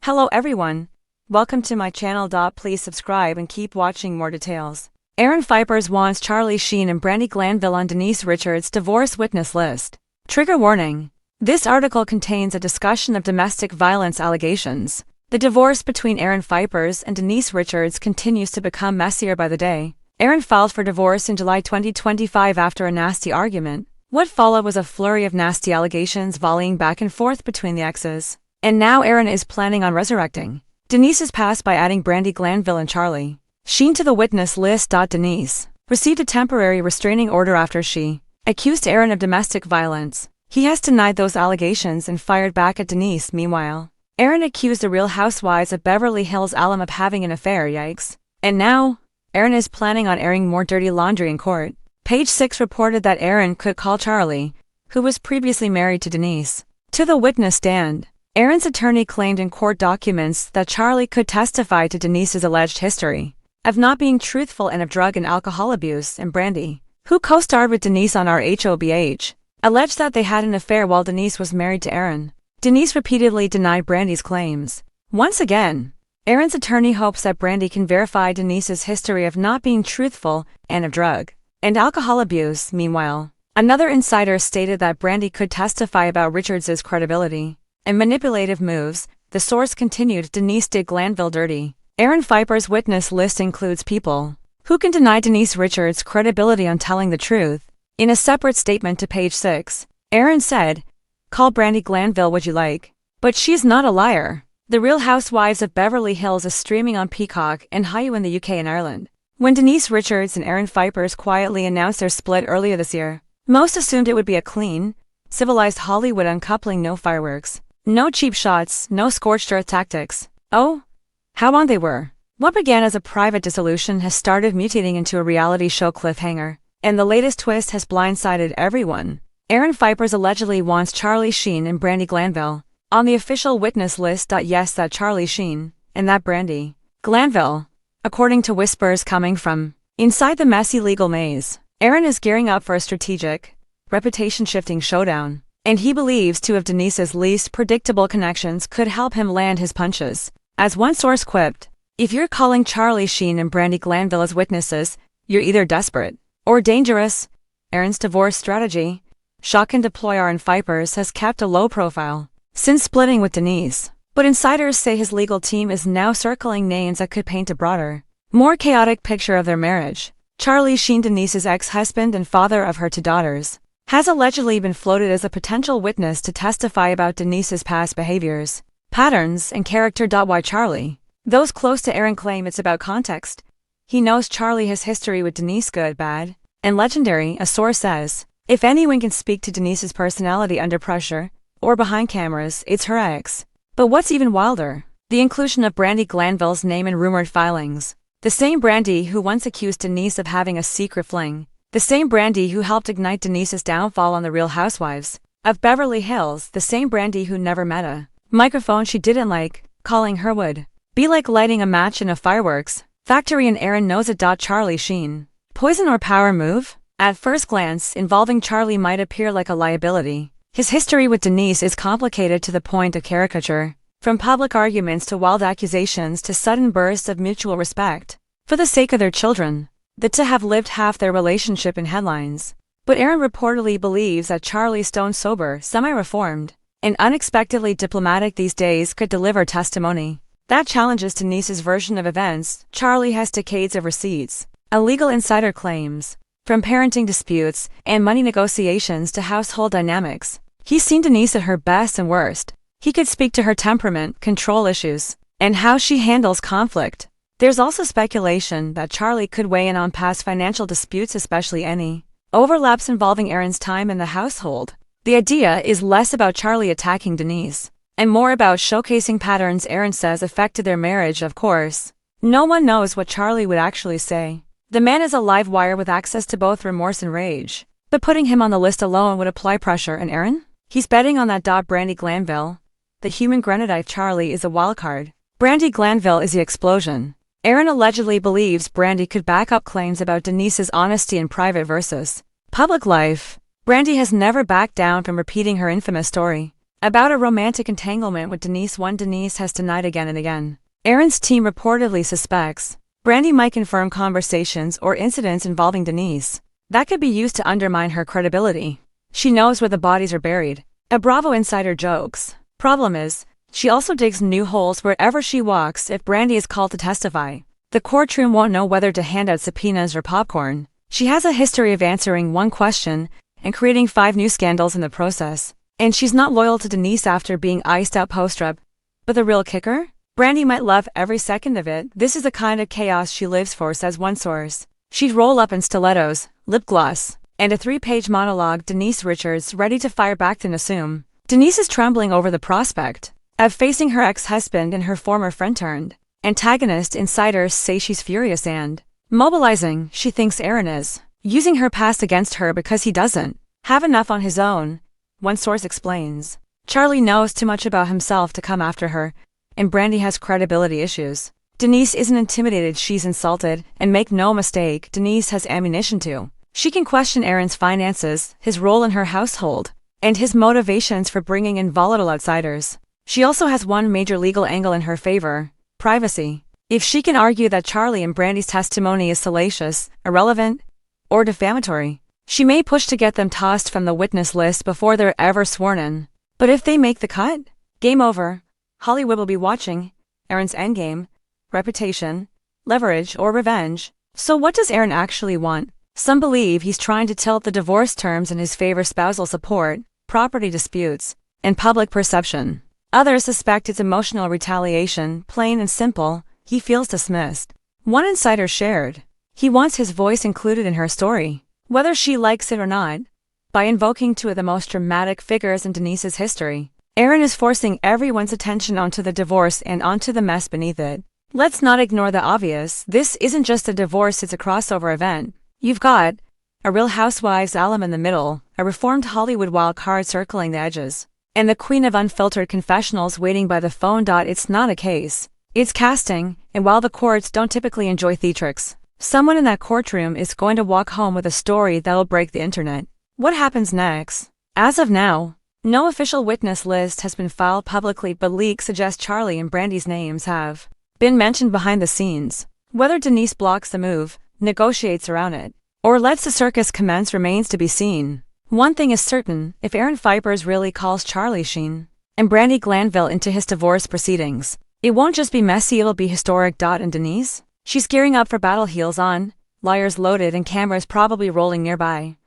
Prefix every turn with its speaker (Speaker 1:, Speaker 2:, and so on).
Speaker 1: Hello everyone. Welcome to my channel. Please subscribe and keep watching more details. Erin Vipers wants Charlie Sheen and Brandi Glanville on Denise Richards' divorce witness list. Trigger warning. This article contains a discussion of domestic violence allegations. The divorce between Erin Vipers and Denise Richards continues to become messier by the day. Erin filed for divorce in July 2025 after a nasty argument. What followed was a flurry of nasty allegations volleying back and forth between the exes. And now Erin is planning on resurrecting Denise's past by adding Brandi Glanville and Charlie Sheen to the witness list. Denise received a temporary restraining order after she accused Erin of domestic violence. He has denied those allegations and fired back at Denise. Meanwhile, Erin accused the Real Housewives of Beverly Hills alum of having an affair. Yikes. And now, Erin is planning on airing more dirty laundry in court. Page 6 reported that Erin could call Charlie, who was previously married to Denise, to the witness stand. Erin's attorney claimed in court documents that Charlie could testify to Denise's alleged history of not being truthful and of drug and alcohol abuse, and Brandi, who co-starred with Denise on RHOBH, alleged that they had an affair while Denise was married to Erin. Denise repeatedly denied Brandi's claims. Once again, Erin's attorney hopes that Brandi can verify Denise's history of not being truthful and of drug and alcohol abuse. Meanwhile, another insider stated that Brandi could testify about Richards' credibility and manipulative moves. The source continued, Denise did Glanville dirty. Erin Vipers' witness list includes people who can deny Denise Richards' credibility on telling the truth. In a separate statement to Page 6, Erin said, "Call Brandi Glanville what you like, but she's not a liar." The Real Housewives of Beverly Hills is streaming on Peacock and Hulu in the UK and Ireland. When Denise Richards and Erin Vipers quietly announced their split earlier this year, most assumed it would be a clean, civilized Hollywood uncoupling. No fireworks, no cheap shots, no scorched earth tactics. Oh, how on they were. What began as a private dissolution has started mutating into a reality show cliffhanger, and the latest twist has blindsided everyone. Erin Vipers allegedly wants Charlie Sheen and Brandi Glanville on the official witness list. Yes, that Charlie Sheen and that Brandi Glanville. According to whispers coming from inside the messy legal maze, Erin is gearing up for a strategic, reputation-shifting showdown, and he believes two of Denise's least predictable connections could help him land his punches. As one source quipped, "If you're calling Charlie Sheen and Brandi Glanville as witnesses, you're either desperate or dangerous." Erin's divorce strategy, shock and deploy. Erin Vipers has kept a low profile since splitting with Denise, but insiders say his legal team is now circling names that could paint a broader, more chaotic picture of their marriage. Charlie Sheen, Denise's ex-husband and father of her two daughters, has allegedly been floated as a potential witness to testify about Denise's past behaviors, patterns, and character. Why Charlie? Those close to Erin claim it's about context. He knows Charlie has history with Denise, good, bad, and legendary. A source says, if anyone can speak to Denise's personality under pressure or behind cameras, it's her ex. But what's even wilder? The inclusion of Brandi Glanville's name in rumored filings. The same Brandi who once accused Denise of having a secret fling. The same Brandi who helped ignite Denise's downfall on The Real Housewives of Beverly Hills. The same Brandi who never met a microphone she didn't like, calling her would be like lighting a match in a fireworks factory. And Erin knows it. Charlie Sheen. Poison or power move? At first glance, involving Charlie might appear like a liability. His history with Denise is complicated to the point of caricature, from public arguments to wild accusations to sudden bursts of mutual respect for the sake of their children. The two have lived half their relationship in headlines. But Erin reportedly believes that Charlie, stone sober, semi-reformed, and unexpectedly diplomatic these days, could deliver testimony that challenges Denise's version of events. Charlie has decades of receipts, a legal insider claims, from parenting disputes and money negotiations to household dynamics. He's seen Denise at her best and worst. He could speak to her temperament, control issues, and how she handles conflict. There's also speculation that Charlie could weigh in on past financial disputes, especially any overlaps involving Erin's time in the household. The idea is less about Charlie attacking Denise and more about showcasing patterns Erin says affected their marriage. Of course, no one knows what Charlie would actually say. The man is a live wire with access to both remorse and rage, but putting him on the list alone would apply pressure. And Erin? He's betting on that. Brandi Glanville, the human grenadine. Charlie is a wildcard. Brandi Glanville is the explosion. Erin allegedly believes Brandi could back up claims about Denise's honesty in private versus public life. Brandi has never backed down from repeating her infamous story about a romantic entanglement with Denise, one Denise has denied again and again. Aaron's team reportedly suspects Brandi might confirm conversations or incidents involving Denise that could be used to undermine her credibility. She knows where the bodies are buried. A Bravo insider jokes. Problem is, she also digs new holes wherever she walks if Brandi is called to testify. The courtroom won't know whether to hand out subpoenas or popcorn. She has a history of answering one question and creating 5 new scandals in the process. And she's not loyal to Denise after being iced out post-rub. But the real kicker? Brandi might love every second of it. This is the kind of chaos she lives for, says one source. She'd roll up in stilettos, lip gloss, and a 3-page monologue. Denise Richards ready to fire back then assume. Denise is trembling over the prospect of facing her ex-husband and her former friend turned antagonist. Insiders say she's furious and mobilizing. She thinks Aaron is using her past against her because he doesn't have enough on his own. One source explains. Charlie knows too much about himself to come after her, and Brandi has credibility issues. Denise isn't intimidated, she's insulted, and make no mistake, Denise has ammunition too. She can question Aaron's finances, his role in her household, and his motivations for bringing in volatile outsiders. She also has one major legal angle in her favor: privacy. If she can argue that Charlie and Brandi's testimony is salacious, irrelevant, or defamatory, she may push to get them tossed from the witness list before they're ever sworn in. But if they make the cut, game over. Hollywood will be watching. Aaron's endgame: reputation, leverage, or revenge. So what does Aaron actually want? Some believe he's trying to tilt the divorce terms in his favor: spousal support, property disputes, and public perception. Others suspect it's emotional retaliation, plain and simple. He feels dismissed. One insider shared he wants his voice included in her story, whether she likes it or not. By invoking two of the most dramatic figures in Denise's history, Aaron is forcing everyone's attention onto the divorce and onto the mess beneath it. Let's not ignore the obvious. This isn't just a divorce, it's a crossover event. You've got a Real Housewives alum in the middle, a reformed Hollywood wild card circling the edges, and the queen of unfiltered confessionals waiting by the phone. It's not a case. It's casting, and while the courts don't typically enjoy theatrics, someone in that courtroom is going to walk home with a story that'll break the internet. What happens next? As of now, no official witness list has been filed publicly, but leaks suggest Charlie and Brandi's names have been mentioned behind the scenes. Whether Denise blocks the move, negotiates around it, or lets the circus commence remains to be seen. One thing is certain: if Aaron Vipers really calls Charlie Sheen and Brandi Glanville into his divorce proceedings, it won't just be messy, it'll be historic. And Denise? She's gearing up for battle, heels on, liars loaded, and cameras probably rolling nearby.